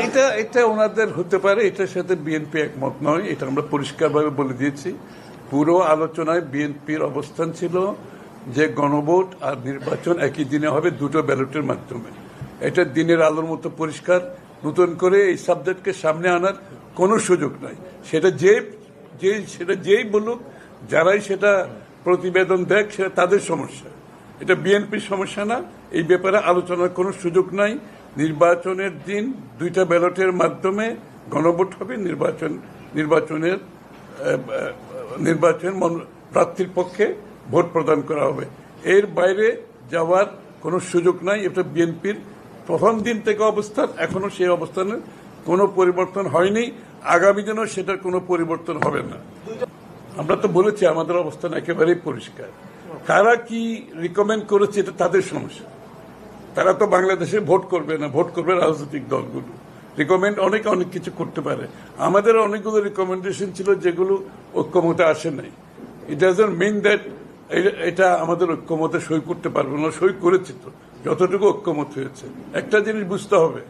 এটা এটা ওনাদের হতে পারে, এটার সাথে বিএনপি একমত নয়, এটা আমরা পরিষ্কারভাবে বলে দিয়েছি। পুরো আলোচনায় বিএনপির অবস্থান ছিল যে গণভোট আর নির্বাচন একই দিনে হবে, দুটো ব্যালটের মাধ্যমে। এটা দিনের আলোর মতো পরিষ্কার। নতুন করে এই সাবজেক্টকে সামনে আনার কোনো সুযোগ নাই। সেটা যেই বলুক, যারাই সেটা প্রতিবেদন দেখ, সেটা তাদের সমস্যা, এটা বিএনপির সমস্যা না। এই ব্যাপারে আলোচনার কোনো সুযোগ নাই। নির্বাচনের দিন দুইটা ব্যালটের মাধ্যমে গণভোট হবে, নির্বাচন প্রার্থীর পক্ষে ভোট প্রদান করা হবে। এর বাইরে যাওয়ার কোনো সুযোগ নাই। এটা বিএনপির প্রথম দিন থেকে অবস্থান, এখনো সেই অবস্থানের কোনো পরিবর্তন হয়নি, আগামী দিনেও সেটার কোনো পরিবর্তন হবে না। আমরা তো বলেছি আমাদের অবস্থান একেবারেই পরিষ্কার। কারা কি রিকমেন্ড করেছে এটা তাদের সমস্যা। তারা তো বাংলাদেশে ভোট করবে না, ভোট করবে রাজনৈতিক দলগুলো। রিকমেন্ড অনেক কিছু করতে পারে। আমাদের অনেকগুলো রিকমেন্ডেশন ছিল যেগুলো ঐক্যমতে আসে নাই। ইট ডাজন্ট মিন দ্যাট এটা আমাদের ঐক্যমতে সই করতে পারবো না, সই করেছি তো, যতটুকু ঐক্যমত হয়েছে। একটা জিনিস বুঝতে হবে,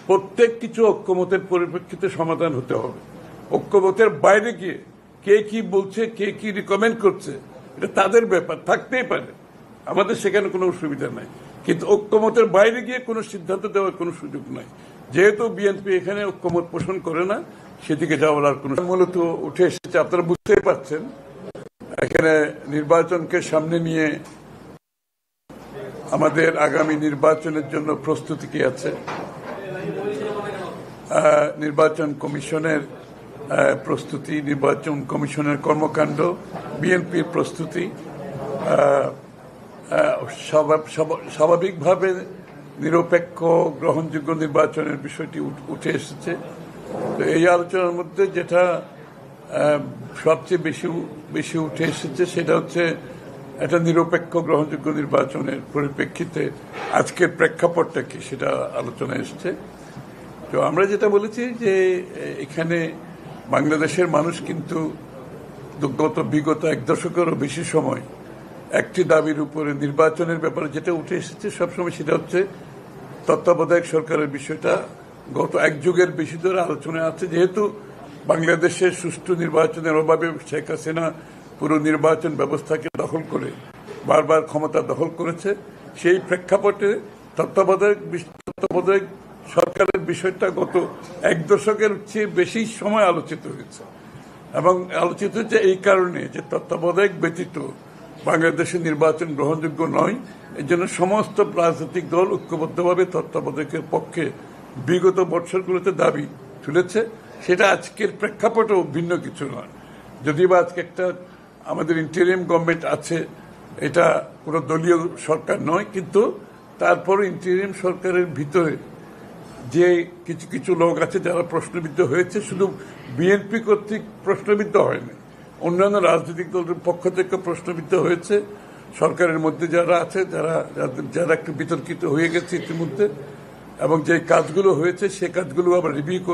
প্রত্যেক কিছু ঐক্যমতের পরিপ্রেক্ষিতে সমাধান হতে হবে। ঐক্যমতের বাইরে গিয়ে কে কি বলছে, কে কি রিকমেন্ড করছে, এটা তাদের ব্যাপার, থাকতেই পারে, আমাদের সেখানে কোনো অসুবিধা নাই। কিন্তু ঐক্যমতের বাইরে গিয়ে কোনো সিদ্ধান্ত দেওয়ার কোনো সুযোগ নাই। যেহেতু বিএনপি এখানে ঐক্যমত পোষণ করে না, সেদিকে যাওয়ার আর কোনো মূলত উঠে এসেছে। আপনারা বুঝতেই পারছেন এখানে নির্বাচনকে সামনে নিয়ে আমাদের আগামী নির্বাচনের জন্য প্রস্তুতি কি আছে, নির্বাচন কমিশনের প্রস্তুতি, নির্বাচন কমিশনের কর্মকাণ্ড, বিএনপির প্রস্তুতি, স্বাভাবিকভাবে নিরপেক্ষ গ্রহণযোগ্য নির্বাচনের বিষয়টি উঠে এসেছে। তো এই আলোচনার মধ্যে যেটা সবচেয়ে বেশি উঠে এসেছে সেটা হচ্ছে একটা নিরপেক্ষ গ্রহণযোগ্য নির্বাচনের পরিপ্রেক্ষিতে আজকের প্রেক্ষাপটটা কি, সেটা আলোচনা এসছে। তো আমরা যেটা বলেছি যে এখানে বাংলাদেশের মানুষ কিন্তু বিগত এক দশকেরও বেশি সময় একটি দাবির উপরে, নির্বাচনের ব্যাপারে যেটা উঠে এসেছে সবসময়, সেটা হচ্ছে তত্ত্বাবধায়ক সরকারের বিষয়টা গত এক যুগের বেশি ধরে আলোচনায় আছে। যেহেতু বাংলাদেশের সুষ্ঠু নির্বাচনের অভাবে শেখ হাসিনা পুরো নির্বাচন ব্যবস্থাকে দখল করে বারবার ক্ষমতা দখল করেছে, সেই প্রেক্ষাপটে তত্ত্বাবধায়ক সরকারের বিষয়টা গত এক দশকের চেয়ে বেশি সময় আলোচিত হয়েছে। এবং আলোচিত হচ্ছে এই কারণে যে তত্ত্বাবধায়ক ব্যতীত বাংলাদেশের নির্বাচন গ্রহণযোগ্য নয়। এই জন্য সমস্ত রাজনৈতিক দল ঐক্যবদ্ধভাবে তত্ত্বাবধায়কের পক্ষে বিগত বৎসরগুলোতে দাবি তুলেছে। সেটা আজকের প্রেক্ষাপটেও ভিন্ন কিছু নয়। যদিও বা আজকে একটা আমাদের ইন্টারিম গভর্নমেন্ট আছে, এটা কোনো দলীয় সরকার নয়, কিন্তু তারপর ইন্টারিম সরকারের ভিতরে যে কিছু কিছু লোক আছে যারা প্রশ্নবিদ্ধ হয়েছে, শুধু বিএনপি কর্তৃক প্রশ্নবিদ্ধ হয়নি, অন্যান্য রাজনৈতিক দলের পক্ষ থেকে প্রশ্নবিদ্ধ হয়েছে। সরকারের মধ্যে যারা আছে, যারা একটু বিতর্কিত হয়ে গেছে ইতিমধ্যে, এবং যে কাজগুলো হয়েছে সে কাজগুলো আবার রিভিউ করে